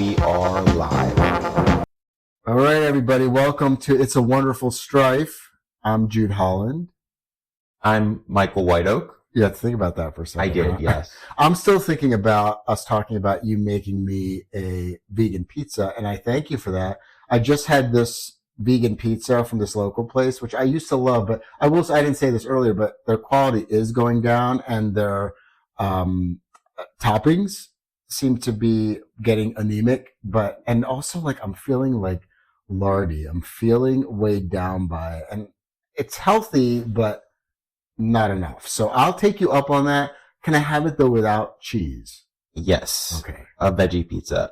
we are live. All right, everybody. Welcome to It's a Wonderful Strife. I'm Jude Holland. I'm Michael White Oak. You have to think about that for a second. I did, huh? yes. I'm still thinking about us talking about you making me a vegan pizza, and I thank you for that. I just had this vegan pizza from this local place, which I used to love, but I didn't say this earlier, but their quality is going down, and their toppings seem to be getting anemic, and also like I'm feeling like lardy. I'm feeling weighed down by it, and it's healthy, but not enough. So I'll take you up on that. Can I have it though without cheese? Yes. Okay. A veggie pizza.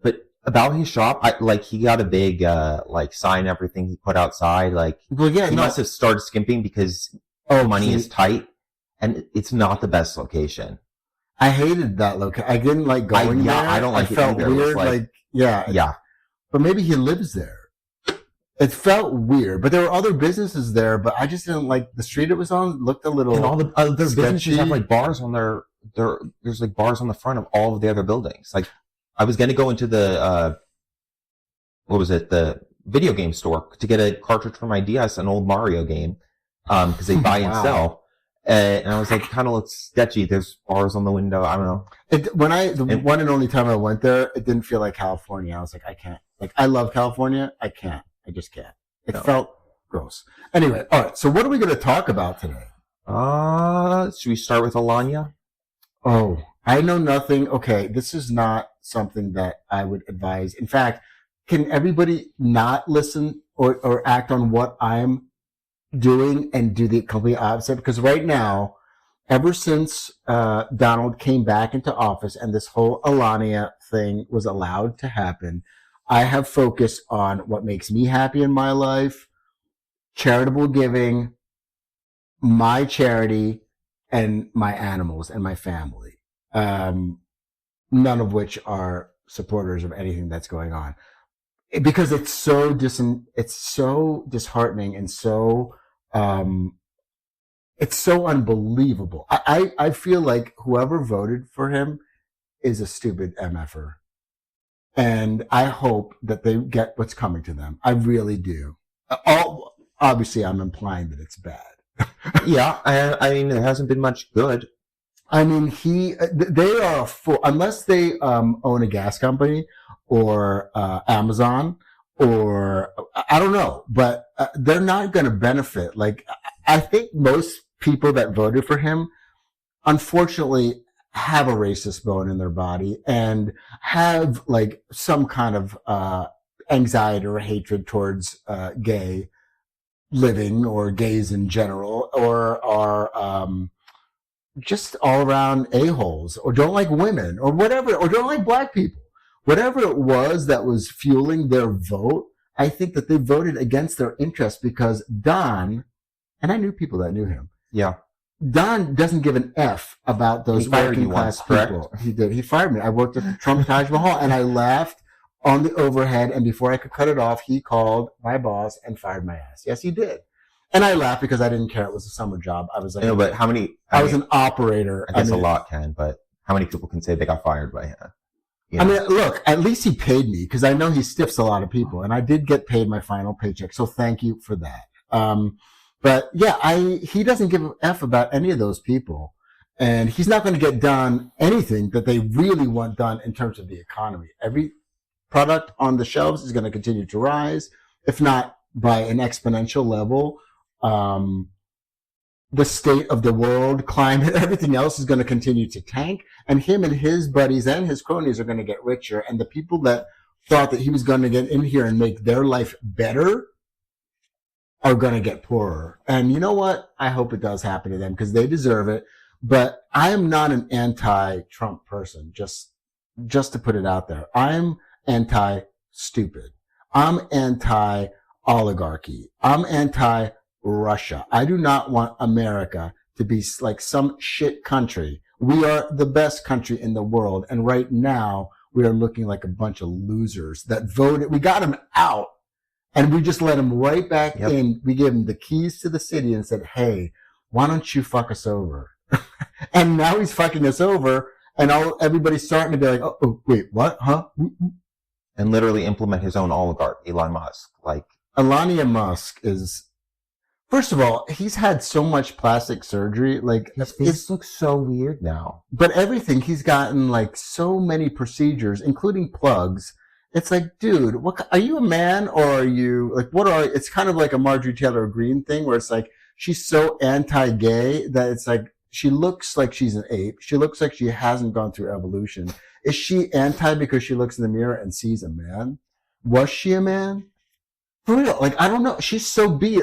But about his shop, he got a big, sign, everything he put outside. He must have started skimping because money is tight, and it's not the best location. I hated that location. I didn't like going there. I don't like it felt either. weird. Yeah. But maybe he lives there. It felt weird, but there were other businesses there, but I just didn't like the street it was on. Looked a little. And all the other businesses have bars on there's bars on the front of all of the other buildings. Like, I was going to go into the, the video game store to get a cartridge for my DS, an old Mario game, because they buy and sell. And I was like, kind of looks sketchy. There's bars on the window. I don't know. The one and only time I went there, it didn't feel like California. I was like, I can't. Like, I love California. I can't. I just can't. It felt gross. Anyway, all right. So what are we going to talk about today? Should we start with Alanya? Oh, I know nothing. Okay, this is not something that I would advise. In fact, can everybody not listen or act on what I'm doing and do the complete opposite? Because right now, ever since Donald came back into office and this whole Alanya thing was allowed to happen, I have focused on what makes me happy in my life, charitable giving, my charity, and my animals and my family. None of which are supporters of anything that's going on, because it's so disheartening and so it's so unbelievable. I feel like whoever voted for him is a stupid MFer. And I hope that they get what's coming to them. I really do. Obviously, I'm implying that it's bad. Yeah, I mean, there hasn't been much good. I mean, they are unless they own a gas company or Amazon or I don't know, but they're not going to benefit. Like, I think most people that voted for him, unfortunately, have a racist bone in their body and have like some kind of anxiety or hatred towards gay living or gays in general, or are just all around a-holes, or don't like women, or whatever, or don't like black people. Whatever it was that was fueling their vote, I think that they voted against their interests because Don, and I knew people that knew him. Yeah. Don doesn't give an F about those working class people. He did. He fired me. I worked at the Trump Taj Mahal, and I laughed on the overhead, and before I could cut it off, he called my boss and fired my ass. Yes, he did. And I laughed because I didn't care. It was a summer job. I was like, but I was an operator. I guess a lot can, but how many people can say they got fired by him? I mean, look, at least he paid me, because I know he stiffs a lot of people, and I did get paid my final paycheck. So thank you for that. But yeah, he doesn't give an F about any of those people. And he's not going to get done anything that they really want done in terms of the economy. Every product on the shelves is going to continue to rise, if not by an exponential level. The state of the world, climate, everything else is going to continue to tank. And him and his buddies and his cronies are going to get richer. And the people that thought that he was going to get in here and make their life better are going to get poorer. And you know what? I hope it does happen to them because they deserve it. But I am not an anti-Trump person, just to put it out there. I'm anti-stupid. I'm anti-oligarchy. I'm anti-Russia. I do not want America to be like some shit country. We are the best country in the world. And right now, we are looking like a bunch of losers that voted. We got him out. And we just let him right back in. We gave him the keys to the city and said, hey, why don't you fuck us over? And now he's fucking us over. And everybody's starting to be like, oh wait, what? Huh? And literally implement his own oligarch, Elon Musk. Like, Elon Musk is, first of all, he's had so much plastic surgery. Like, his face looks so weird now. But everything, he's gotten like so many procedures, including plugs. It's like, dude, what, are you a man or are you like, it's kind of like a Marjorie Taylor Greene thing where it's like, she's so anti-gay that it's like, she looks like she's an ape. She looks like she hasn't gone through evolution. Is she anti because she looks in the mirror and sees a man? Was she a man? For real. Like, I don't know. She's so beat.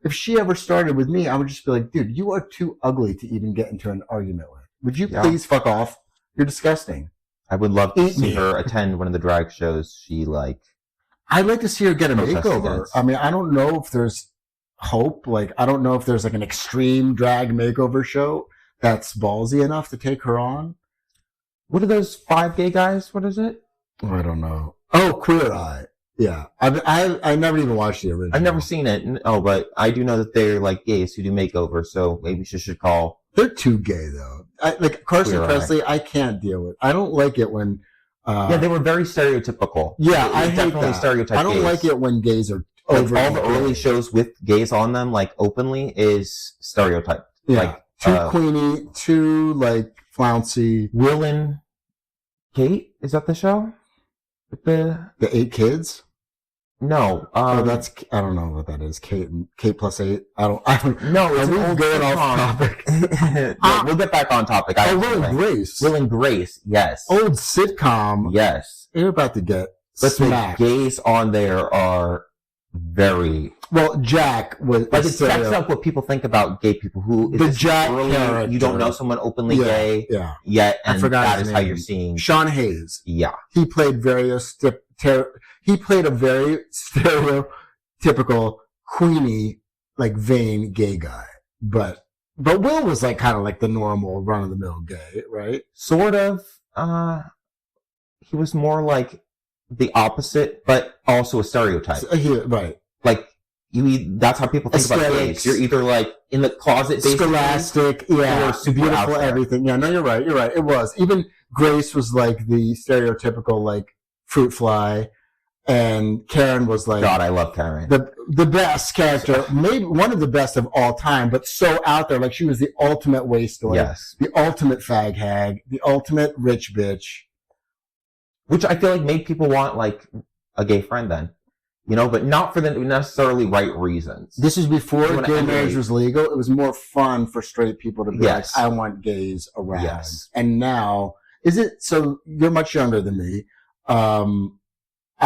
If she ever started with me, I would just be like, dude, you are too ugly to even get into an argument with. Would you please fuck off? You're disgusting. I would love to see her attend one of the drag shows I'd like to see her get a makeover. Against. I mean, I don't know if there's hope. Like, I don't know if there's like an extreme drag makeover show that's ballsy enough to take her on. What are those 5 gay guys? What is it? Oh, I don't know. Oh, Queer Eye. Yeah. I never even watched the original. I've never seen it. Oh, but I do know that they're like gays who do makeovers, so maybe she should call. They're too gay though. Like Carson Kressley, I can't deal with. I don't like it when. They were very stereotypical. Yeah, I hate that. Stereotype. I don't gays. like it when gays are over. All the early shows with gays on them, like openly, is stereotyped. Yeah, like too queenie, too like flouncy. Will and Kate, is that the show? With the 8 kids. No, I don't know what that is. Kate plus 8. I don't. No, it's an old going off topic. We'll get back on topic. Will and Grace. Will and Grace, yes. Old sitcom. Yes. You're about to get smacked. The gays on there are very well. Jack was like it sets up what people think about gay people. Who is the Jack character. You don't know someone openly gay yet, and that is how you're seeing Sean Hayes. Yeah, he played he played a very stereotypical Queenie, like vain gay guy, but Will was like kind of like the normal run of the mill gay, right? Sort of. He was more like the opposite, but also a stereotype. Right. Like that's how people think about gays. You're either like in the closet, scholastic, or super beautiful, everything. Yeah, no, you're right. You're right. It was. Even Grace was like the stereotypical like fruit fly. And Karen was like, God, I love Karen. The best character, maybe one of the best of all time, but so out there. Like she was the ultimate wasteland. Yes. The ultimate fag hag, the ultimate rich bitch. Which I feel like made people want like a gay friend then. You know, but not for the necessarily right reasons. This is before gay marriage was legal. It was more fun for straight people to be like, I want gays around. Yes. And now, so you're much younger than me.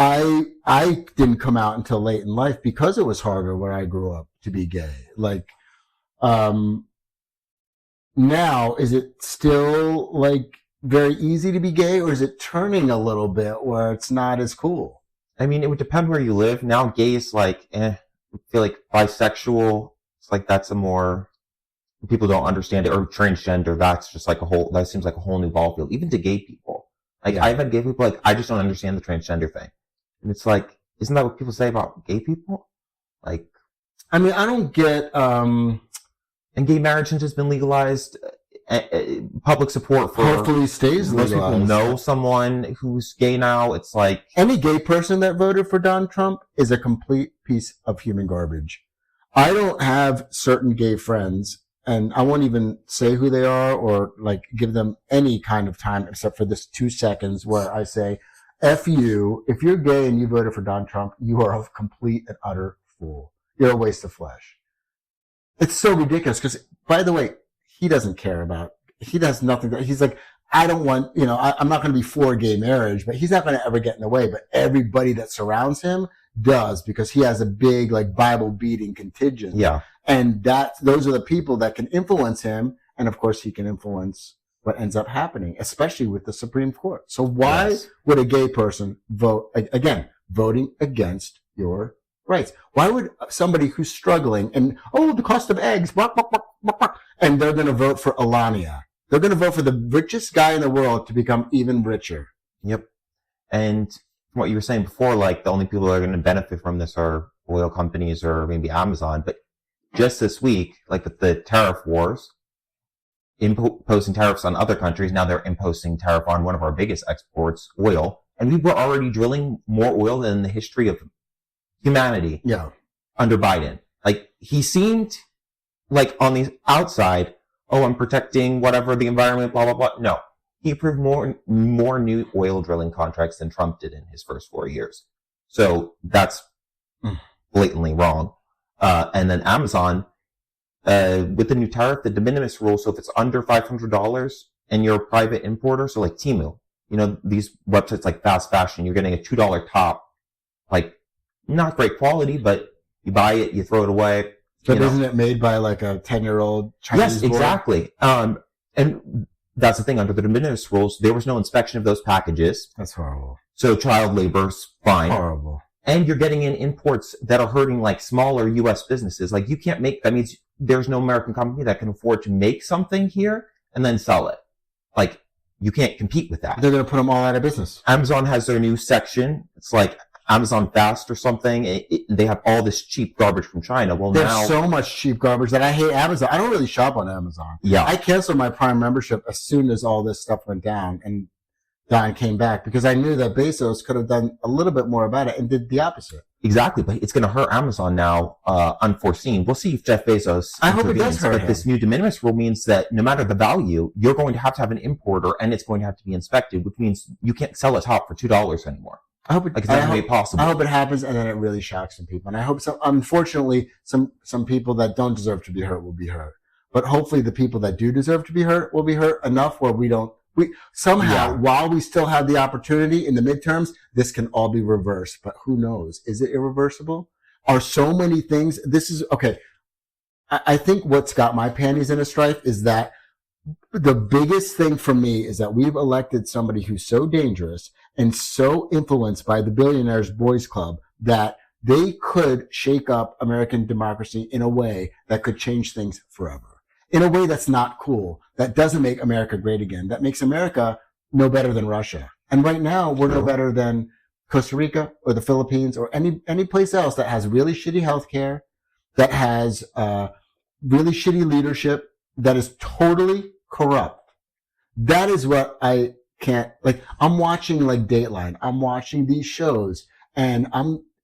I didn't come out until late in life because it was harder where I grew up to be gay. Like, now, is it still like very easy to be gay, or is it turning a little bit where it's not as cool? I mean, it would depend where you live. Now gay is like, I feel like bisexual, it's like that's a more, people don't understand it, or transgender, that's just like that seems like a whole new ball field, even to gay people. Like, I've had gay people like, I just don't understand the transgender thing. And it's like, isn't that what people say about gay people? Like, I mean, I don't get, and gay marriage has been legalized, public support for. Hopefully stays legalized. Most people know someone who's gay now. It's like. Any gay person that voted for Donald Trump is a complete piece of human garbage. I don't have certain gay friends, and I won't even say who they are or like give them any kind of time except for this 2 seconds where I say, F you, if you're gay and you voted for Donald Trump, you are a complete and utter fool. You're a waste of flesh. It's so ridiculous because, by the way, he doesn't care about, he does nothing. He's like, I don't want, I'm not going to be for gay marriage, but he's not going to ever get in the way. But everybody that surrounds him does because he has a big, like, Bible beating contingent. Yeah. And those are the people that can influence him. And of course, he can influence what ends up happening, especially with the Supreme Court. So why would a gay person vote, again, voting against your rights? Why would somebody who's struggling and, the cost of eggs, and they're going to vote for Alania? They're going to vote for the richest guy in the world to become even richer. Yep. And from what you were saying before, like the only people that are going to benefit from this are oil companies or maybe Amazon. But just this week, like with the tariff wars, imposing tariffs on other countries. Now they're imposing tariff on one of our biggest exports, oil. And we were already drilling more oil than the history of humanity under Biden. Like, he seemed like on the outside, oh, I'm protecting whatever the environment, blah, blah, blah. No. He approved more new oil drilling contracts than Trump did in his first 4 years. So that's blatantly wrong. And then Amazon, with the new tariff, the de minimis rule, so if it's under $500 and you're a private importer, so like Temu, these websites like fast fashion, you're getting a $2 top, like, not great quality, but you buy it, you throw it away. But isn't it made by like a 10-year-old Chinese Yes, exactly. And that's the thing, under the de minimis rules, there was no inspection of those packages. That's horrible. So child labor's fine. Horrible. And you're getting in imports that are hurting like smaller U.S. businesses. Like, you can't make, that means there's no American company that can afford to make something here and then sell it. Like, you can't compete with that. They're going to put them all out of business. Amazon has their new section. It's like Amazon Fast or something. They have all this cheap garbage from China. Well, there's so much cheap garbage that I hate Amazon. I don't really shop on Amazon. Yeah. I canceled my Prime membership as soon as all this stuff went down and Don came back, because I knew that Bezos could have done a little bit more about it and did the opposite. Exactly, but it's going to hurt Amazon now, unforeseen. We'll see if Jeff Bezos I hope it does hurt him. But this new de minimis rule means that no matter the value, you're going to have an importer, and it's going to have to be inspected, which means you can't sell a top for $2 anymore. I hope it's not going to be possible. I hope it happens, and then it really shocks some people. And I hope so. Unfortunately, some people that don't deserve to be hurt will be hurt. But hopefully, the people that do deserve to be hurt will be hurt enough where we somehow, while we still have the opportunity in the midterms, this can all be reversed. But who knows? Is it irreversible? Are so many things? This is okay. I think what's got my panties in a strife is that the biggest thing for me is that we've elected somebody who's so dangerous and so influenced by the Billionaires Boys Club that they could shake up American democracy in a way that could change things forever. In a way that's not cool, that doesn't make America great again, that makes America no better than Russia. And right now, we're no better than Costa Rica or the Philippines or any place else that has really shitty healthcare, that has really shitty leadership, that is totally corrupt. That is what I can't, like, I'm watching like Dateline. I'm watching these shows, and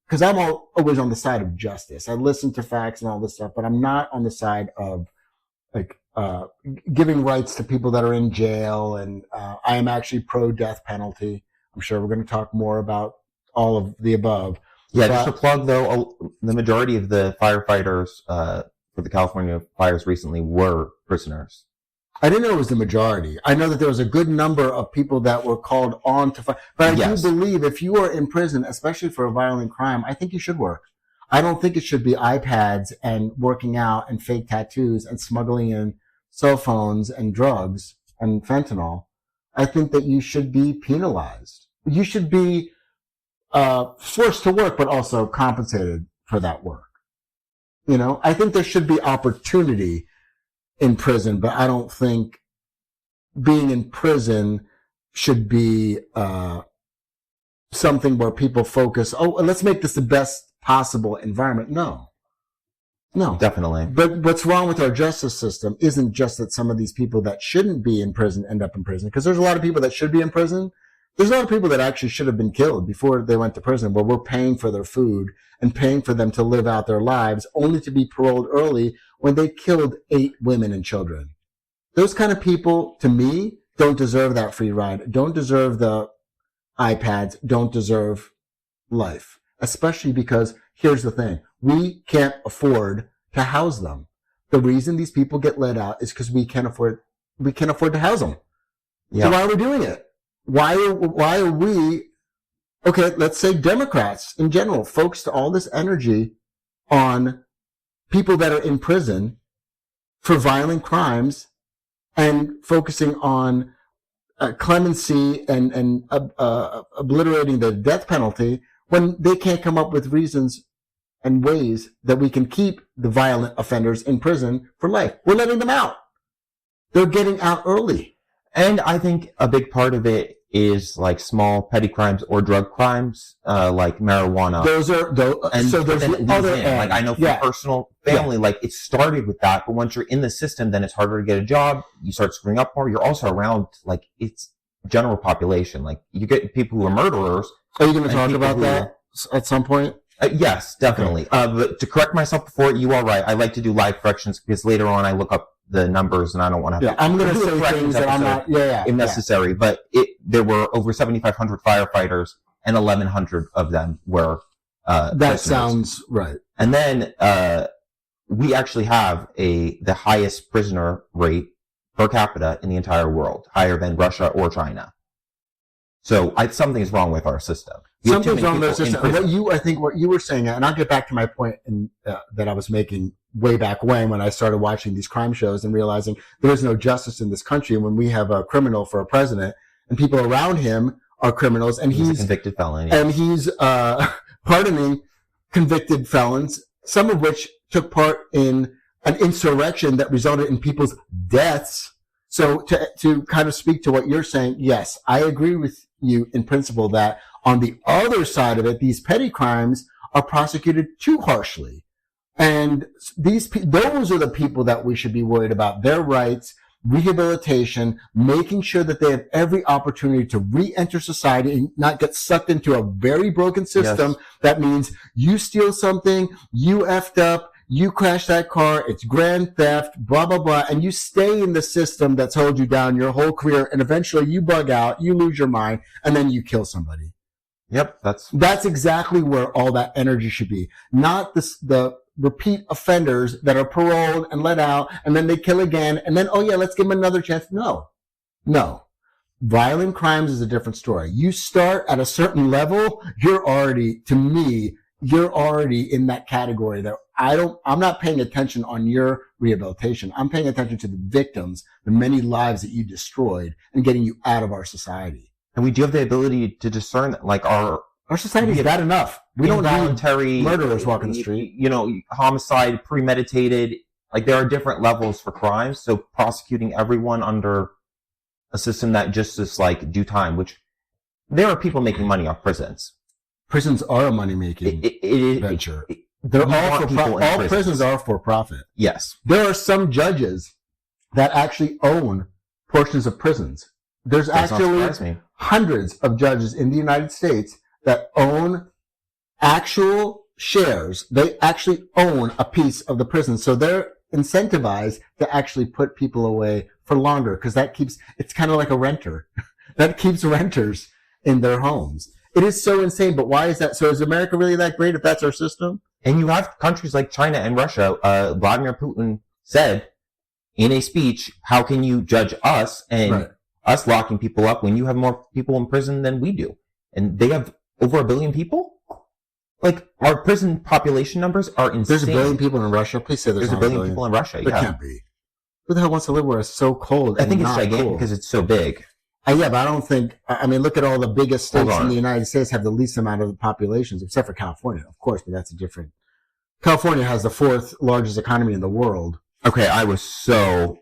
because I'm always on the side of justice. I listen to facts and all this stuff, but I'm not on the side of like giving rights to people that are in jail, and I am actually pro-death penalty. I'm sure we're going to talk more about all of the above. Yeah, just to plug though, the majority of the firefighters for the California fires recently were prisoners. I didn't know it was the majority. I know that there was a good number of people that were called on to fight. But I do believe if you are in prison, especially for a violent crime, I think you should work. I don't think it should be iPads and working out and fake tattoos and smuggling in cell phones and drugs and fentanyl. I think that you should be penalized. You should be forced to work, but also compensated for that work. I think there should be opportunity in prison, but I don't think being in prison should be something where people focus, let's make this the best possible environment. No. Definitely. But what's wrong with our justice system isn't just that some of these people that shouldn't be in prison end up in prison, because there's a lot of people that should be in prison. There's a lot of people that actually should have been killed before they went to prison, where we're paying for their food and paying for them to live out their lives, only to be paroled early when they killed 8 women and children. Those kind of people, to me, don't deserve that free ride, don't deserve the iPads, don't deserve life. Especially because, here's the thing, we can't afford to house them. The reason these people get let out is because we can't afford to house them. Yeah. So why are we doing it? Why are we, okay, let's say Democrats in general focused all this energy on people that are in prison for violent crimes and focusing on clemency and obliterating the death penalty, when they can't come up with reasons and ways that we can keep the violent offenders in prison for life. We're letting them out. They're getting out early. And I think a big part of it is like small petty crimes or drug crimes, like marijuana. Those are those. And so there's the other end. Like I know from personal family, like it started with that, but once you're in the system, then it's harder to get a job. You start screwing up more. You're also around like it's general population. Like you get people who are murderers. Are you going to talk about that at some point? Yes, definitely. Okay. But to correct myself before, you are right. I like to do live corrections because later on I look up the numbers and I don't want to have to. I'm going to say things that I'm not, if necessary. Yeah. But there were over 7,500 firefighters and 1,100 of them were, that prisoners. Sounds right. And then, we actually have the highest prisoner rate per capita in the entire world, higher than Russia or China. So something's wrong with our system. Something's wrong with our system. I think what you were saying, and I'll get back to my point that I was making way back when I started watching these crime shows and realizing there is no justice in this country. And when we have a criminal for a president and people around him are criminals and he's a convicted felon. And he's, pardoning convicted felons, some of which took part in an insurrection that resulted in people's deaths. So to kind of speak to what you're saying, yes, I agree with you in principle that on the other side of it, these petty crimes are prosecuted too harshly. And those are the people that we should be worried about their rights, rehabilitation, making sure that they have every opportunity to re-enter society and not get sucked into a very broken system. Yes. That means you steal something, you effed up, you crash that car, it's grand theft, blah, blah, blah, and you stay in the system that's held you down your whole career, and eventually you bug out, you lose your mind, and then you kill somebody. Yep, that's exactly where all that energy should be. Not the repeat offenders that are paroled and let out, and then they kill again, and then, oh yeah, let's give them another chance. No. Violent crimes is a different story. You start at a certain level, you're already in that category that I'm not paying attention on your rehabilitation. I'm paying attention to the victims, the many lives that you destroyed and getting you out of our society. And we do have the ability to discern that, like our society is bad enough. We don't voluntary murderers walking the street. Homicide, premeditated. Like there are different levels for crimes. So prosecuting everyone under a system that just is like due time, which there are people making money off prisons. Prisons are a money-making venture. All prisons are for profit. Yes. There are some judges that actually own portions of prisons. There's actually hundreds of judges in the United States that own actual shares. They actually own a piece of the prison. So they're incentivized to actually put people away for longer because it's kind of like a renter. That keeps renters in their homes. It is so insane, but why is that? So is America really that great if that's our system? And you have countries like China and Russia. Vladimir Putin said in a speech, how can you judge us and us locking people up when you have more people in prison than we do? And they have over 1 billion people? Like, our prison population numbers are insane. There's 1 billion people in Russia? Please say there's 1 billion people in Russia, There can't be. Who the hell wants to live where it's so cold? I think it's gigantic because it's so big. Yeah, but I don't think, look at all the biggest states in the United States have the least amount of populations, except for California, of course, but that's a different. California has the 4th largest economy in the world. Okay, I was so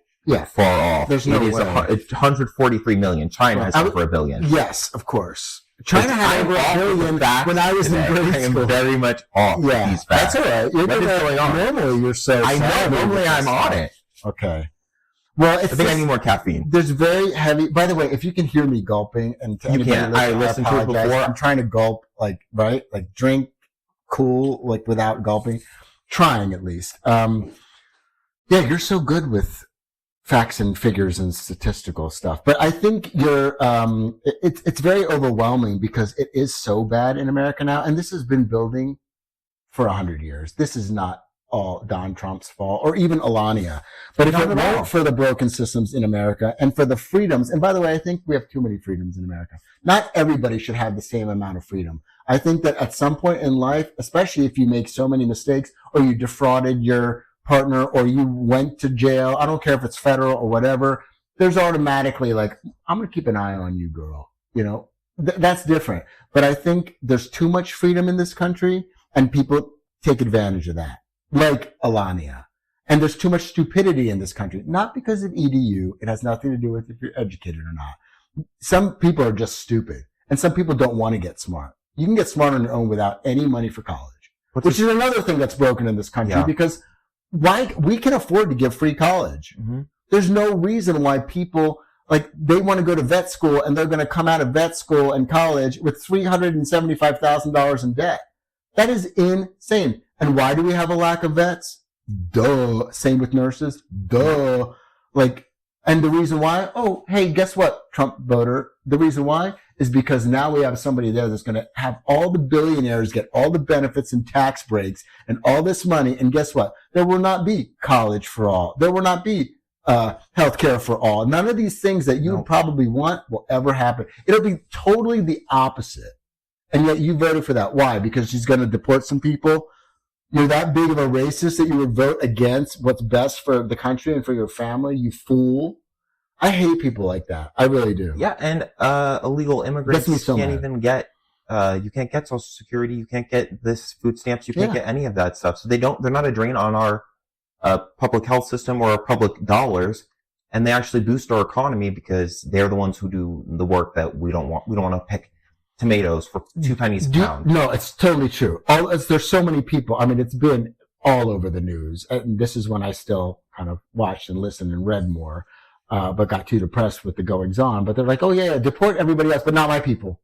far off. There's no way. It's 143 million. China has over 1 billion. Yes, of course. China had over 1 billion when I was in grade school. I am very much off these facts. That's all right. Normally you're so I know. Normally I'm on it. Okay. Well, I think I need more caffeine. There's very heavy. By the way, if you can hear me gulping, and to anybody listening, I listened to it before. I'm trying to gulp, like drink cool, like without gulping. Trying at least. You're so good with facts and figures and statistical stuff, but I think it's very overwhelming because it is so bad in America now, and this has been building for 100 years. This is not all Don Trump's fault, or even Alania. But if it weren't for the broken systems in America and for the freedoms, and by the way, I think we have too many freedoms in America. Not everybody should have the same amount of freedom. I think that at some point in life, especially if you make so many mistakes, or you defrauded your partner, or you went to jail, I don't care if it's federal or whatever, there's automatically like, I'm going to keep an eye on you, girl. That's different. But I think there's too much freedom in this country, and people take advantage of that. Like Alania. And there's too much stupidity in this country. Not because of EDU. It has nothing to do with if you're educated or not. Some people are just stupid, and some people don't want to get smart. You can get smart on your own without any money for college, which is another thing that's broken in this country because why we can afford to give free college. Mm-hmm. There's no reason why people they want to go to vet school and they're going to come out of vet school and college with $375,000 in debt. That is insane. And why do we have a lack of vets? Duh. Same with nurses. Duh. And the reason why? Oh, hey, guess what, Trump voter? The reason why is because now we have somebody there that's going to have all the billionaires get all the benefits and tax breaks and all this money. And guess what? There will not be college for all. There will not be healthcare for all. None of these things that you probably want will ever happen. It'll be totally the opposite. And yet you voted for that. Why? Because she's going to deport some people. You're that big of a racist that you would vote against what's best for the country and for your family, you fool. I hate people like that. I really do. Yeah, and illegal immigrants can't even get you can't get Social Security, you can't get this food stamps, you can't get any of that stuff. So they're not a drain on our public health system or our public dollars, and they actually boost our economy because they're the ones who do the work that we don't want. We don't want to pick tomatoes for 2 pennies a pound. No, it's totally true. There's so many people. I mean, it's been all over the news. And this is when I still kind of watched and listened and read more, but got too depressed with the goings on. But they're like, oh yeah, deport everybody else, but not my people.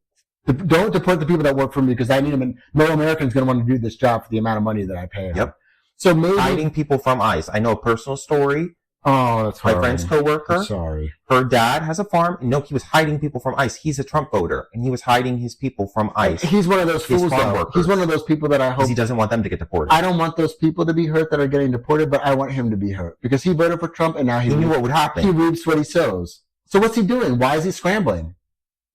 Don't deport the people that work for me because I need them. And no American's going to want to do this job for the amount of money that I pay. Yep. So maybe hiding people from ICE. I know a personal story. Oh, that's my friend's coworker. I'm sorry. Her dad has a farm. No, he was hiding people from ICE. He's a Trump voter, and he was hiding his people from ICE. He's one of those fools, though. He's one of those people that I hope he doesn't want them to get deported. I don't want those people to be hurt that are getting deported, but I want him to be hurt because he voted for Trump, and now he knew what would happen. He reaps what he sows. So what's he doing? Why is he scrambling?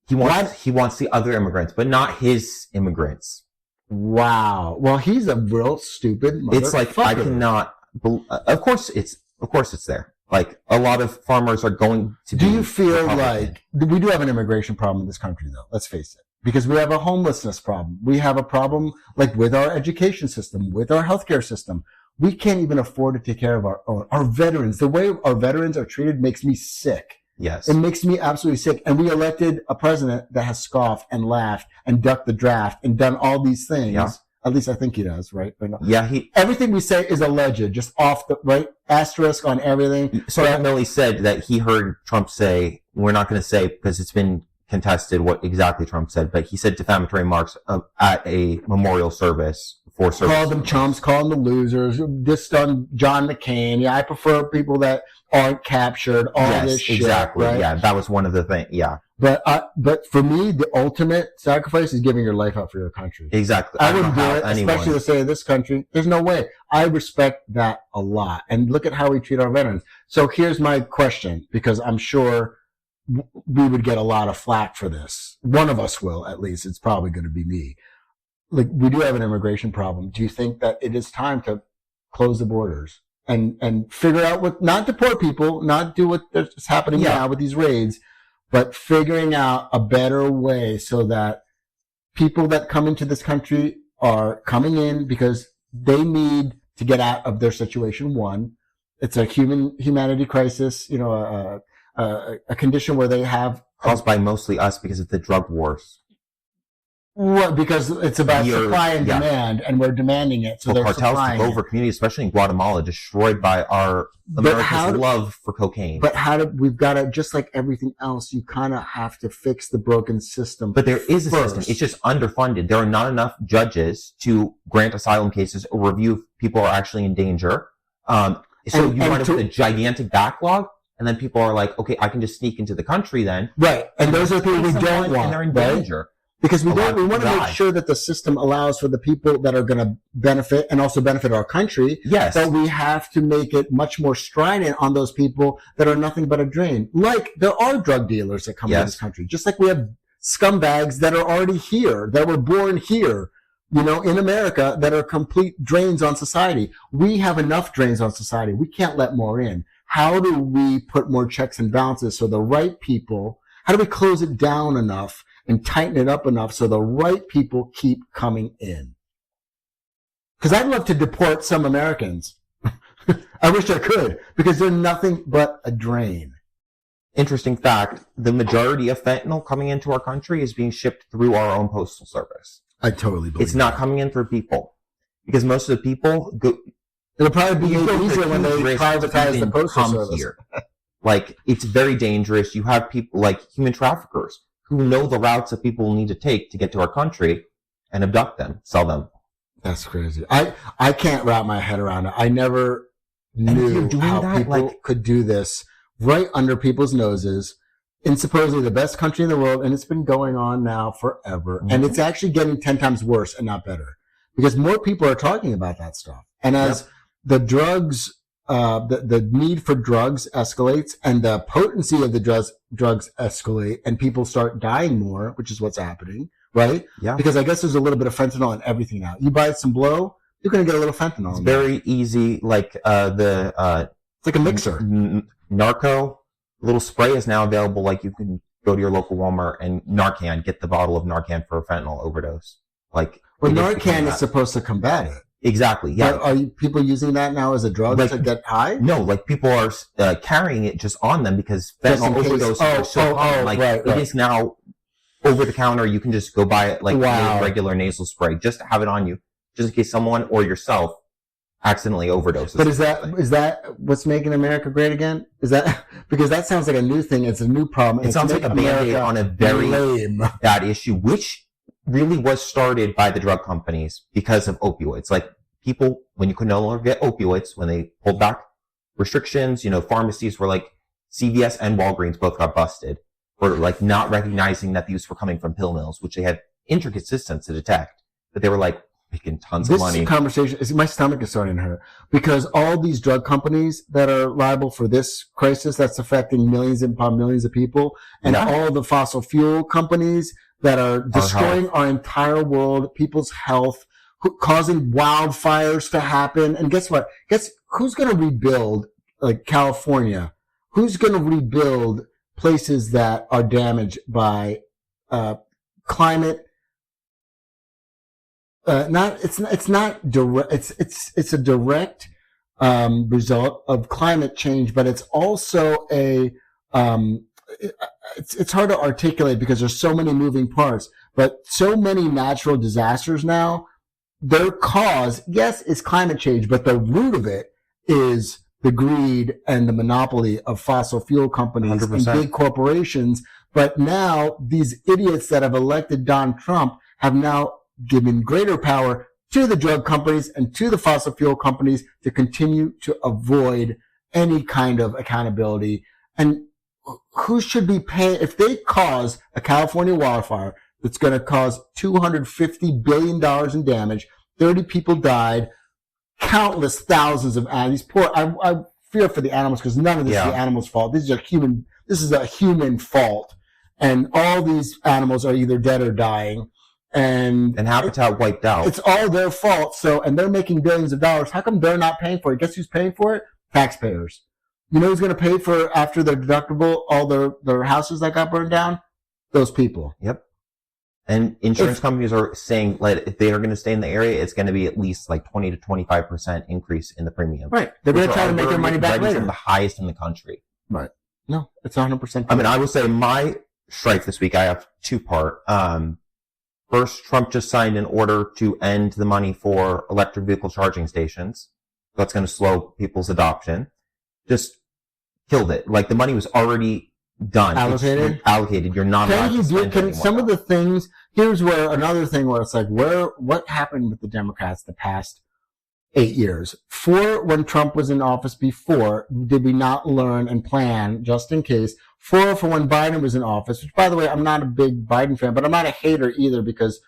He wants the other immigrants, but not his immigrants. Wow. Well, he's a real stupid motherfucker. It's like I cannot. Of course, it's there. Like, a lot of farmers are going to be. Do you feel like we do have an immigration problem in this country, though? Let's face it. Because we have a homelessness problem. We have a problem, with our education system, with our healthcare system. We can't even afford to take care of our own. Our veterans, the way our veterans are treated makes me sick. Yes. It makes me absolutely sick. And we elected a president that has scoffed and laughed and ducked the draft and done all these things. Yeah. At least I think he does, right? Yeah, everything we say is alleged, just off the right asterisk on everything. So Millie said that he heard Trump say, we're not going to say because it's been contested what exactly Trump said, but he said defamatory remarks at a memorial service for service. Called them chumps, called them the losers, dissed on John McCain. Yeah, I prefer people that aren't captured. All this shit. Exactly. Right? Yeah, that was one of the things. Yeah. But for me, the ultimate sacrifice is giving your life up for your country. Exactly. I wouldn't do it, especially to say this country. There's no way. I respect that a lot. And look at how we treat our veterans. So here's my question, because I'm sure we would get a lot of flack for this. One of us will, at least. It's probably going to be me. We do have an immigration problem. Do you think that it is time to close the borders and figure out not deport people, not do what's happening now with these raids, but figuring out a better way so that people that come into this country are coming in because they need to get out of their situation. One, it's a humanity crisis, a condition where they have caused by mostly us because of the drug wars. Well, because it's about supply and demand, and we're demanding it. So cartels took over communities, especially in Guatemala, destroyed by our America's love for cocaine. But we've got to, just like everything else, you kind of have to fix the broken system. But there is a system. It's just underfunded. There are not enough judges to grant asylum cases or review if people are actually in danger. So you wind up with a gigantic backlog. And then people are like, okay, I can just sneak into the country then. Right. And those are people we don't want. And they're in danger. Because we want to make sure that the system allows for the people that are going to benefit and also benefit our country. Yes. But we have to make it much more strident on those people that are nothing but a drain. Like there are drug dealers that come to this country. Just like we have scumbags that are already here, that were born here, in America, that are complete drains on society. We have enough drains on society. We can't let more in. How do we put more checks and balances so the right people, how do we close it down enough and tighten it up enough so the right people keep coming in? Because I'd love to deport some Americans. I wish I could, because they're nothing but a drain. interesting fact, the majority of fentanyl coming into our country is being shipped through our own postal service. I totally believe it's not coming in through people. Because most of the people go... It'll probably be easier when they privatize the postal service. Here. Like, it's very dangerous. You have people like human traffickers who know the routes that people need to take to get to our country and abduct them, sell them. That's crazy. I can't wrap my head around it. I never knew how people could do this right under people's noses in supposedly the best country in the world, and it's been going on now forever. Mm-hmm. And it's actually getting 10 times worse and not better because more people are talking about that stuff. And as the drugs, the need for drugs escalates and the potency of the drugs escalate and people start dying more, which is what's happening, right? Yeah. Because I guess there's a little bit of fentanyl in everything now. You buy some blow, you're going to get a little fentanyl. It's very easy. Like, it's like a mixer. Narco, little spray is now available. Like, you can go to your local Walmart and Narcan, get the bottle of Narcan for a fentanyl overdose. Like, well, Narcan is supposed to combat it. Exactly. Yeah. Are people using that now as a drug to get high? No, like people are carrying it just on them because fentanyl overdoses are so common. Like it is now over the counter. You can just go buy it like regular nasal spray just to have it on you, just in case someone or yourself accidentally overdoses. But is that what's making America great again? Is that because that sounds like a new thing? It's a new problem. It sounds like a Band-Aid on a very bad issue, which really was started by the drug companies because of opioids. Like people, when you could no longer get opioids, when they pulled back restrictions, pharmacies were like CVS and Walgreens both got busted for like not recognizing that these were coming from pill mills, which they had intricate systems to detect, but they were like making tons of money. This conversation, my stomach is starting to hurt because all these drug companies that are liable for this crisis that's affecting millions upon millions of people and all the fossil fuel companies that are destroying our entire world, people's health, causing wildfires to happen. And guess what? Who's going to rebuild, like California? Who's going to rebuild places that are damaged by climate? It's not direct. It's a direct result of climate change, but it's also it's hard to articulate because there's so many moving parts, but so many natural disasters now, their cause, yes, is climate change, but the root of it is the greed and the monopoly of fossil fuel companies 100%. And big corporations. But now these idiots that have elected Donald Trump have now given greater power to the drug companies and to the fossil fuel companies to continue to avoid any kind of accountability. And who should be paying if they cause a California wildfire that's going to cause $250 billion in damage? 30 people died, countless thousands of animals. I fear for the animals because none of this is the animals' fault. This is a human fault. And all these animals are either dead or dying. And habitat wiped out. It's all their fault. And they're making billions of dollars. How come they're not paying for it? Guess who's paying for it? Taxpayers. You know who's going to pay for, after their deductible, all their houses that got burned down? Those people. Yep. And insurance companies are saying that if they are going to stay in the area, it's going to be at least like 20 to 25% increase in the premium. Right. They're going to try to make their money back later. The highest in the country. Right. No, it's 100%. I mean, I will say my Strife this week, I have two-part. First, Trump just signed an order to end the money for electric vehicle charging stations. That's going to slow people's adoption. Just killed it. Like the money was already done. Allocated. You're not allowed to spend anymore. Some of the things, here's where another thing where it's like, what happened with the Democrats the past 8 years? When Trump was in office before, did we not learn and plan just in case? For when Biden was in office, which by the way, I'm not a big Biden fan, but I'm not a hater either because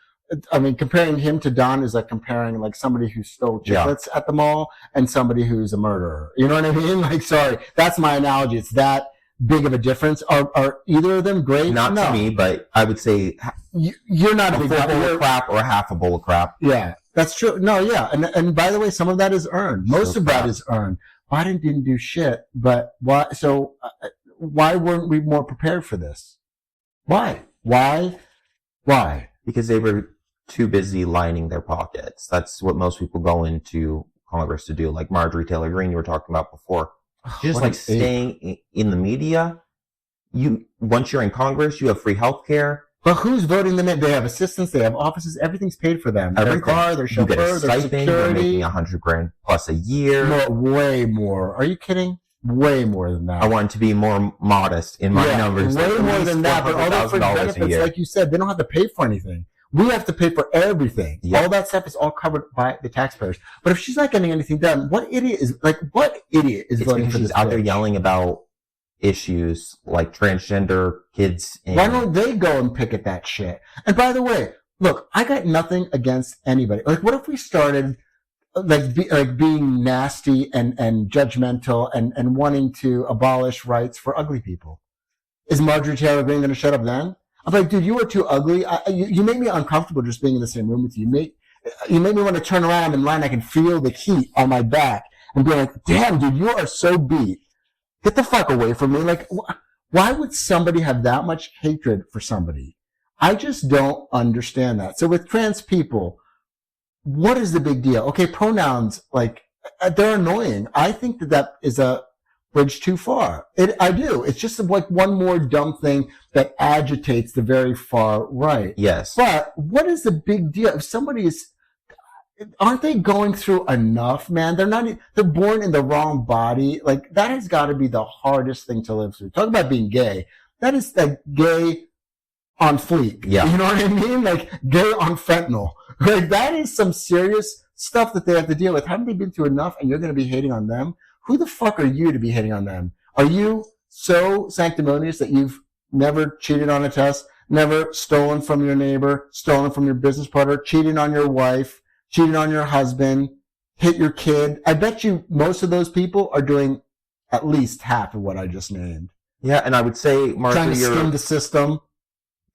I mean, comparing him to Don is like comparing like somebody who stole chiclets at the mall and somebody who's a murderer. You know what I mean? Like, sorry, that's my analogy. It's that big of a difference. Are either of them great? Not to me, but I would say you're not a big bowl of crap or a half a bowl of crap. Yeah, that's true. No, yeah, and by the way, some of that is earned. Most of that is earned. Biden didn't do shit, but why? So why weren't we more prepared for this? Why? Because they were too busy lining their pockets. That's what most people go into Congress to do. Like Marjorie Taylor Greene, you were talking about before. She's just like staying in the media once you're in Congress, you have free health care. But who's voting them in? They have assistants, they have offices, everything's paid for them. Everything. Their car, their chauffeur, their security. You're making $100,000 plus a year. Way more. Are you kidding? Way more than that. I want to be more modest in my numbers. Way more than that. But all those benefits, like you said, they don't have to pay for anything. We have to pay for everything. Yep. All that stuff is all covered by the taxpayers. But if she's not getting anything done, what idiot is voting for this? She's out there yelling about issues like transgender kids. Why don't they go and picket that shit? And by the way, look, I got nothing against anybody. Like, what if we started being nasty and judgmental and wanting to abolish rights for ugly people? Is Marjorie Taylor Greene going to shut up then? I'm like, dude, you are too ugly. You make me uncomfortable just being in the same room with you. You make me want to turn around in line. I can feel the heat on my back and be like, damn, dude, you are so beat. Get the fuck away from me. Like, why would somebody have that much hatred for somebody? I just don't understand that. So with trans people, what is the big deal? Okay, pronouns, like, they're annoying. I think that is a bridge too far. I do. It's just like one more dumb thing that agitates the very far right. Yes. But what is the big deal? If somebody is, aren't they going through enough, man? They're born in the wrong body. Like, that has got to be the hardest thing to live through. Talk about being gay. That is like gay on fleek. Yeah. You know what I mean? Like, gay on fentanyl. Like, that is some serious stuff that they have to deal with. Haven't they been through enough and you're going to be hating on them? Who the fuck are you to be hating on them? Are you so sanctimonious that you've never cheated on a test, never stolen from your neighbor, stolen from your business partner, cheated on your wife, cheated on your husband, hit your kid? I bet you most of those people are doing at least half of what I just named. Yeah, and I would say, Martha, trying to skim the system.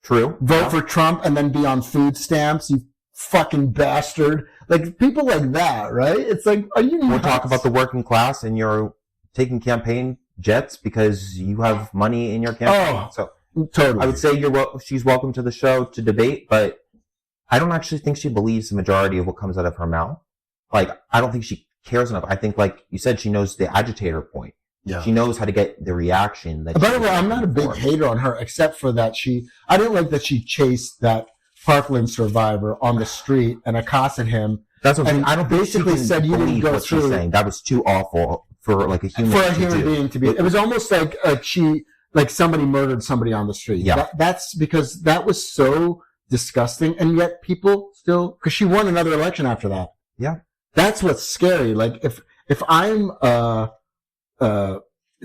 True. Vote for Trump and then be on food stamps, you fucking bastard. Like, people like that, right? It's like, are you nuts? We'll talk about the working class and you're taking campaign jets because you have money in your campaign. Oh, so totally. I would say she's welcome to the show to debate, but I don't actually think she believes the majority of what comes out of her mouth. Like, I don't think she cares enough. I think, like you said, she knows the agitator point. Yeah. She knows how to get the reaction. By the way, I'm not a big hater on her, except for that I didn't like that she chased that Parkland survivor on the street and accosted him. That's what I don't basically said you didn't go through. Saying. That was too awful for like a human being to be. It was almost like somebody murdered somebody on the street. Yeah. That's because that was so disgusting, and yet people still, because she won another election after that. Yeah. That's what's scary. Like, if I'm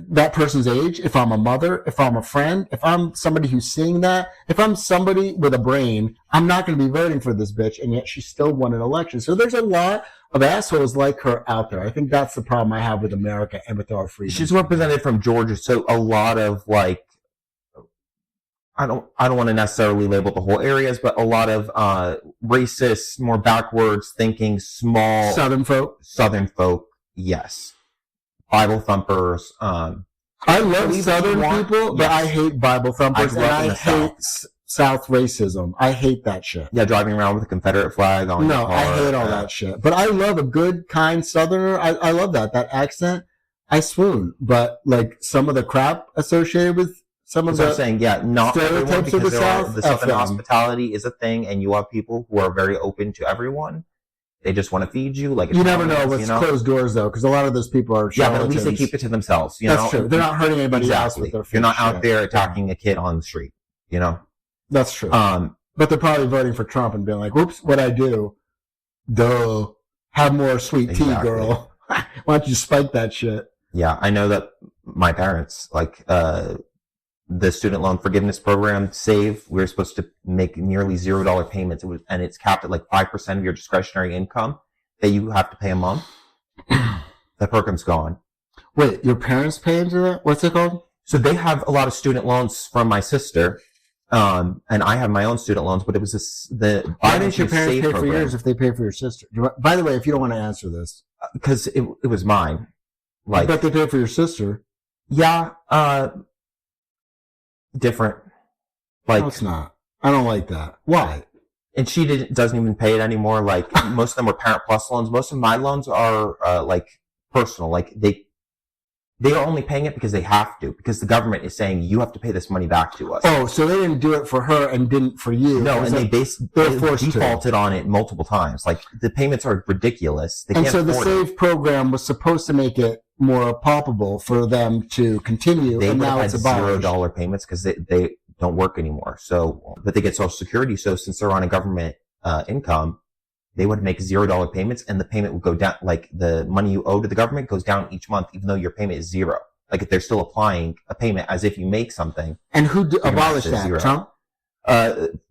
that person's age, if I'm a mother, if I'm a friend, if I'm somebody who's seeing that, if I'm somebody with a brain, I'm not going to be voting for this bitch, and yet she still won an election. So there's a lot of assholes like her out there. I think that's the problem I have with America and with our freedom. She's represented from Georgia, so a lot of, like, I don't want to necessarily label the whole areas, but a lot of racist, more backwards thinking, small Southern folk, yes. Bible thumpers. I love Southern people, but I hate Bible thumpers, and I hate South racism. I hate that shit. Yeah, driving around with a Confederate flag on your car. I hate all that shit. But I love a good, kind Southerner. I love that accent. I swoon. But, like, some of the crap associated with some of the not stereotypes of the South. The Southern hospitality is a thing, and you have people who are very open to everyone. They just want to feed you. Like, you never know what's closed doors, though, because a lot of those people are charlatans. Yeah, but at least they keep it to themselves. That's true. They're not hurting anybody else with their food. You're not out there attacking a kid on the street. You know. That's true. But they're probably voting for Trump and being like, "Whoops, what'd I do? Duh. Have more sweet tea, girl. Why don't you spike that shit?" Yeah, I know that my parents, like, the student loan forgiveness program, SAVE, we were supposed to make nearly $0 payments. And it's capped at like 5% of your discretionary income that you have to pay a month. That program's gone. Wait, your parents pay into that? What's it called? So they have a lot of student loans from my sister. And I have my own student loans, but it was why didn't your parents pay for yours if they pay for your sister? By the way, if you don't want to answer this. Because it was mine. Like, I bet they pay for your sister. Yeah, different. Like, no, it's not. I don't like that. Why? And she doesn't even pay it anymore. Like, most of them were Parent Plus loans. Most of my loans are like personal. Like, They are only paying it because they have to, because the government is saying you have to pay this money back to us. Oh, so they didn't do it for her and didn't for you. No, and they defaulted on it multiple times. Like, the payments are ridiculous. And so the SAVE program was supposed to make it more palpable for them to continue, and now it's abolished. $0 payments because they don't work anymore. So, but they get Social Security. So since they're on a government income, they would make $0 payments, and the payment would go down. Like, the money you owe to the government goes down each month, even though your payment is zero. Like, if they're still applying a payment as if you make something. And who abolished that? Zero. Trump?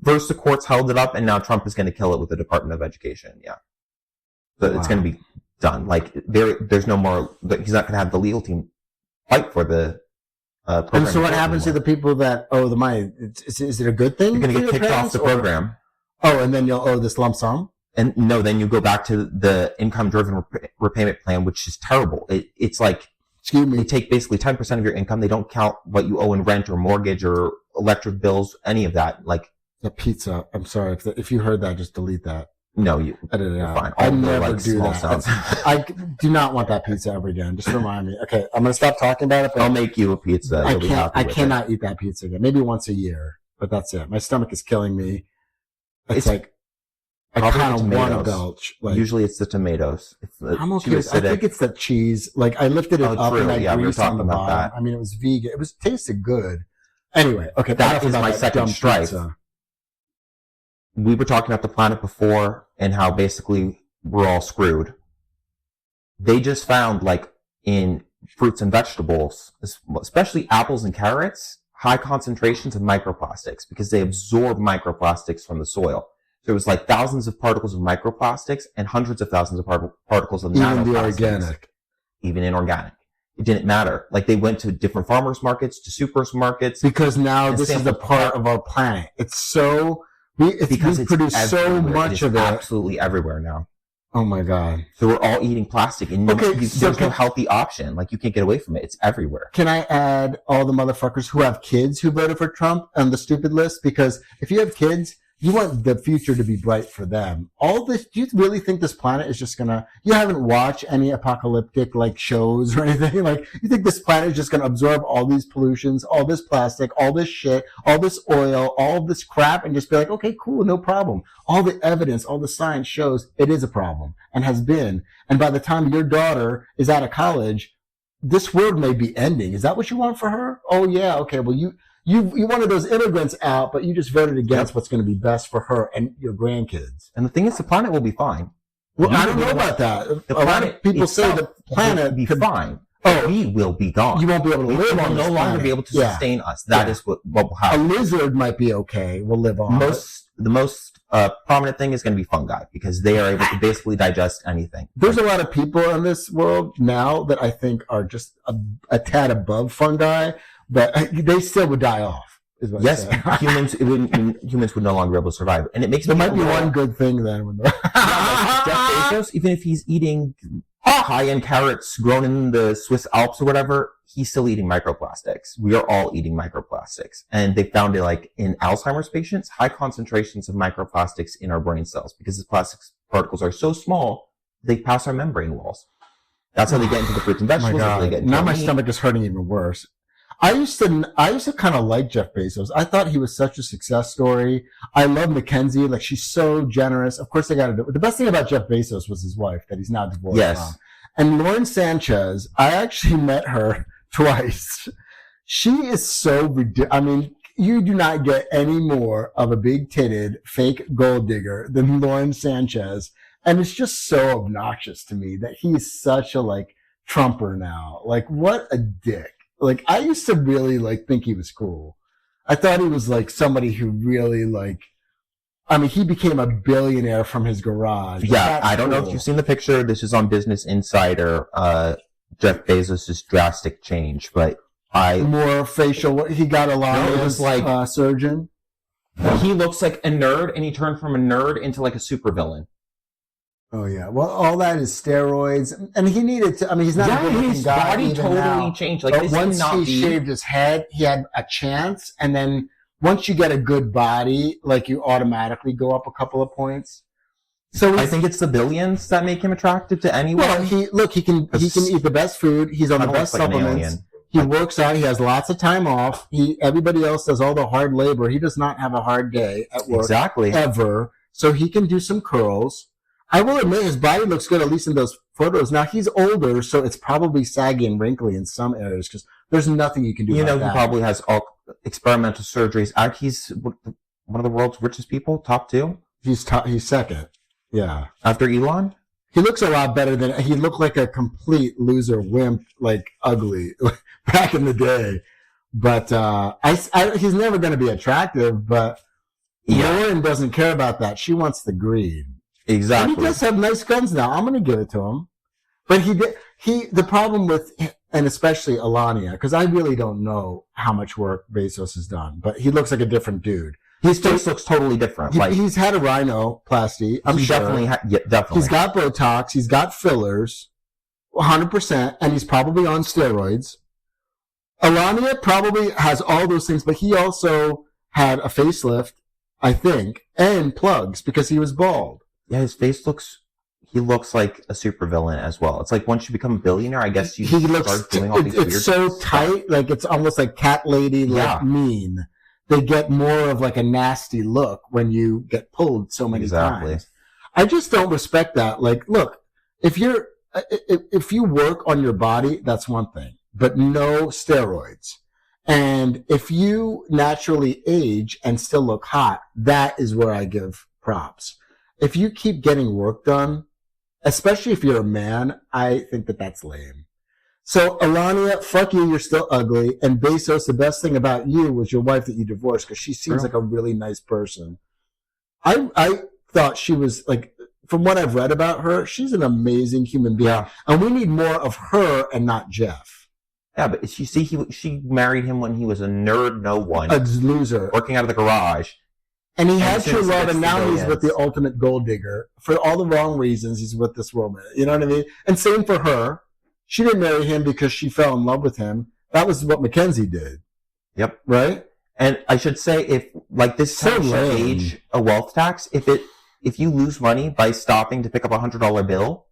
First the courts held it up, and now Trump is going to kill it with the Department of Education. Yeah. So It's going to be done. Like, there's no more, he's not going to have the legal team fight for the program. And so what happens to the people that owe the money? Is it a good thing? You're going to get kicked off the program. Oh, and then you'll owe this lump sum? And no, then you go back to the income-driven repayment plan, which is terrible. It's like, excuse me, they take basically 10% of your income. They don't count what you owe in rent or mortgage or electric bills, any of that. Like, the pizza. I'm sorry. If you heard that, just delete that. No, you edit it out. Fine. I never do that. I do not want that pizza ever again. Just remind me. Okay, I'm going to stop talking about it. But I'll make you a pizza. I cannot eat that pizza again. Maybe once a year, but that's it. My stomach is killing me. It's like, I kind of want to belch. Like, usually it's the tomatoes. I'm okay. I think it's the cheese. Like, I lifted it up and I greased on the bottom. That. I mean, it was vegan. It tasted good. Anyway, okay. That is my second strife. Pizza. We were talking about the planet before and how basically we're all screwed. They just found, like, in fruits and vegetables, especially apples and carrots, high concentrations of microplastics because they absorb microplastics from the soil. There was like thousands of particles of microplastics and hundreds of thousands of particles of nanoplastics. Even the organic. Even inorganic. It didn't matter. Like, they went to different farmers markets, to supermarkets. Because now this is the part of our planet. It's so, we produce so much of it. Absolutely everywhere now. Oh my God. So we're all eating plastic, and there's no healthy option. Like, you can't get away from it. It's everywhere. Can I add all the motherfuckers who have kids who voted for Trump on the stupid list? Because if you have kids, you want the future to be bright for them. All this, do you really think this planet is just gonna, you haven't watched any apocalyptic, like, shows or anything? Like, you think this planet is just gonna absorb all these pollutions, all this plastic, all this shit, all this oil, all this crap, and just be like, okay, cool, no problem. All the evidence, all the science shows it is a problem, and has been. And by the time your daughter is out of college, this world may be ending. Is that what you want for her? Oh yeah, okay, well you wanted those immigrants out, but you just voted against what's going to be best for her and your grandkids. And the thing is, the planet will be fine. Well, I don't know about that. A lot of people say the planet will be fine. Oh, we will be gone. You won't be able to live on this planet. No longer be able to sustain us. That is what will happen. A lizard might be okay. We'll live on. The most prominent thing is going to be fungi, because they are able to basically digest anything. There's a lot of people in this world now that I think are just a tad above fungi, but they still would die off. Yes, humans would no longer be able to survive, and it makes there might be one good thing then. Jeff Bezos, even if he's eating high-end carrots grown in the Swiss Alps or whatever, he's still eating microplastics. We are all eating microplastics, and they found it, like, in Alzheimer's patients, high concentrations of microplastics in our brain cells, because the plastic particles are so small they pass our membrane walls. That's how they get into the fruits and vegetables. Oh my God. Now my stomach is hurting even worse. I used to kind of like Jeff Bezos. I thought he was such a success story. I love Mackenzie. Like, she's so generous. Of course, they got to do it. The best thing about Jeff Bezos was his wife that he's now divorced from. And Lauren Sanchez, I actually met her twice. She is so ridiculous. I mean, you do not get any more of a big-titted fake gold digger than Lauren Sanchez. And it's just so obnoxious to me that he's such a, like, Trumper now. Like, what a dick. Like, I used to really, like, think he was cool. I thought he was, like, somebody who really, like, I mean, he became a billionaire from his garage. Yeah, I don't know if you've seen the picture. This is on Business Insider, Jeff Bezos' drastic change, but more facial, he got a lot of his, like, surgeon. He looks like a nerd, and he turned from a nerd into, like, a supervillain. Oh yeah, well, all that is steroids, and he needed to. I mean, he's not a good-looking guy. His body totally now. Changed. Like, but once he shaved his head, he had a chance. And then once you get a good body, like, you automatically go up a couple of points. So I think it's the billions that make him attractive to anyone. Well, he can eat the best food. He's on the best supplements. He works out. He has lots of time off. Everybody else does all the hard labor. He does not have a hard day at work. Exactly. Ever. So he can do some curls. I will admit his body looks good, at least in those photos. Now he's older, so it's probably saggy and wrinkly in some areas because there's nothing you can do about that. He probably has all experimental surgeries. He's one of the world's richest people, top 2. He's second. Yeah. After Elon? He looks a lot better than, he looked like a complete loser wimp, like ugly back in the day. But, he's never going to be attractive, but Lauren doesn't care about that. She wants the greed. Exactly. And he does have nice guns now. I'm going to give it to him. But the problem with, and especially Alania, because I really don't know how much work Bezos has done, but he looks like a different dude. His face looks totally different. He's had a rhinoplasty. I'm sure. Definitely. He's got Botox. He's got fillers, 100%, and he's probably on steroids. Alania probably has all those things, but he also had a facelift, I think, and plugs because he was bald. Yeah, his face he looks like a supervillain as well. It's like once you become a billionaire, I guess you start doing all these weird It's so tight, like it's almost like cat lady, like mean. They get more of like a nasty look when you get pulled so many times. I just don't respect that. Like, look, if you work on your body, that's one thing, but no steroids. And if you naturally age and still look hot, that is where I give props. If you keep getting work done, especially if you're a man, I think that that's lame. So, Alania, fuck you, you're still ugly. And Bezos, the best thing about you was your wife that you divorced because she seems like a really nice person. I thought she was, like, from what I've read about her, she's an amazing human being. Yeah. And we need more of her and not Jeff. Yeah, but you see, she married him when he was a nerd, no one. A loser. Working out of the garage. And he had true love, and now he's with the ultimate gold digger. For all the wrong reasons, he's with this woman. You know what I mean? And same for her. She didn't marry him because she fell in love with him. That was what Mackenzie did. Yep. Right? And I should say, if, like, this should age a wealth tax, if you lose money by stopping to pick up $100 bill,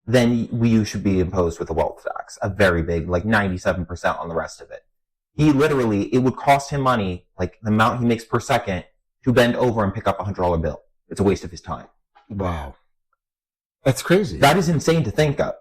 then you should be imposed with a wealth tax. A very big, like 97% on the rest of it. It would cost him money, like the amount he makes per second, to bend over and pick up a $100 bill. It's a waste of his time. Wow. That's crazy. That is insane to think of.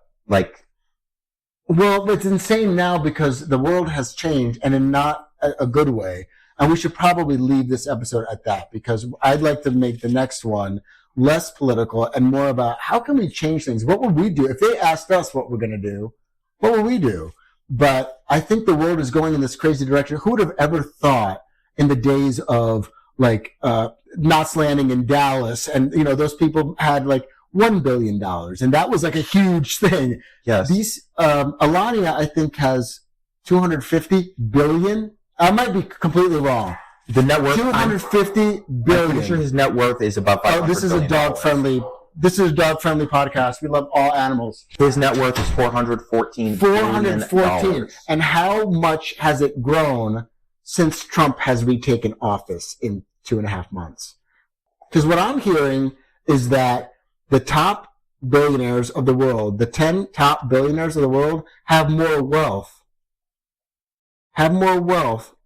Well, it's insane now because the world has changed and in not a good way. And we should probably leave this episode at that because I'd like to make the next one less political and more about how can we change things? What would we do? If they asked us what we're going to do, what would we do? But I think the world is going in this crazy direction. Who would have ever thought in the days of Knots Landing in Dallas and, those people had $1 billion. And that was a huge thing. Yes. Alania, I think, has 250 billion. I might be completely wrong. The net worth. 250 billion. I'm pretty sure his net worth is about $500 this is a dog-friendly podcast. We love all animals. His net worth is $414 billion. And how much has it grown since Trump has retaken office in 2.5 months? Because what I'm hearing is that the top billionaires of the world, the 10 top billionaires of the world, have more wealth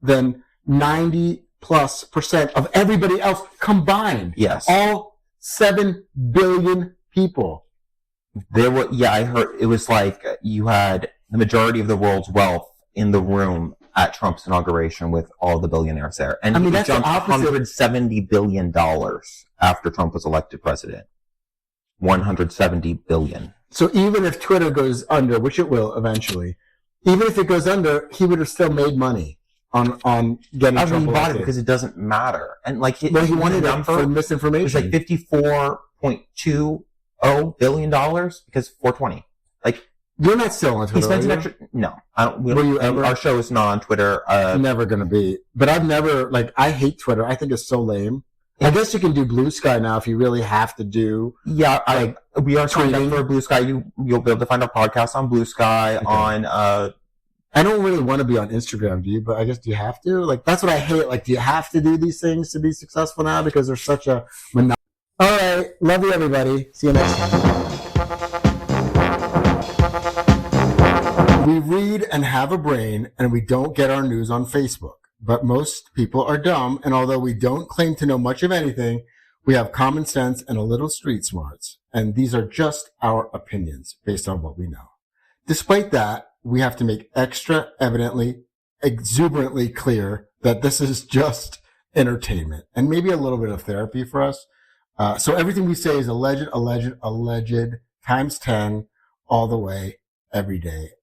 than 90+% of everybody else combined. Yes. All 7 billion people. I heard it was like you had the majority of the world's wealth in the room at Trump's inauguration with all the billionaires there. And that's jumped $170 billion after Trump was elected president. $170 billion. So even if Twitter goes under, which it will eventually, even if it goes under, he would have still made money on getting Trump elected. He bought it because it doesn't matter. And he wanted it for misinformation. It was $54.20 billion because 420. You're not still on Twitter. He spends an extra. No, I don't. Were you ever? Our show is not on Twitter. Never gonna be. But I've never I hate Twitter. I think it's so lame. I guess you can do Blue Sky now if you really have to do. Yeah, we are signed up for Blue Sky. You'll be able to find our podcast on Blue Sky. Okay. On I don't really want to be on Instagram, do you? But I guess do you have to? That's what I hate. Do you have to do these things to be successful now because there's such a monopoly? All right. Love you, everybody. See you next time. We read and have a brain, and we don't get our news on Facebook. But most people are dumb, and although we don't claim to know much of anything, we have common sense and a little street smarts. And these are just our opinions based on what we know. Despite that, we have to make exuberantly clear that this is just entertainment and maybe a little bit of therapy for us. So everything we say is alleged times 10 all the way every day.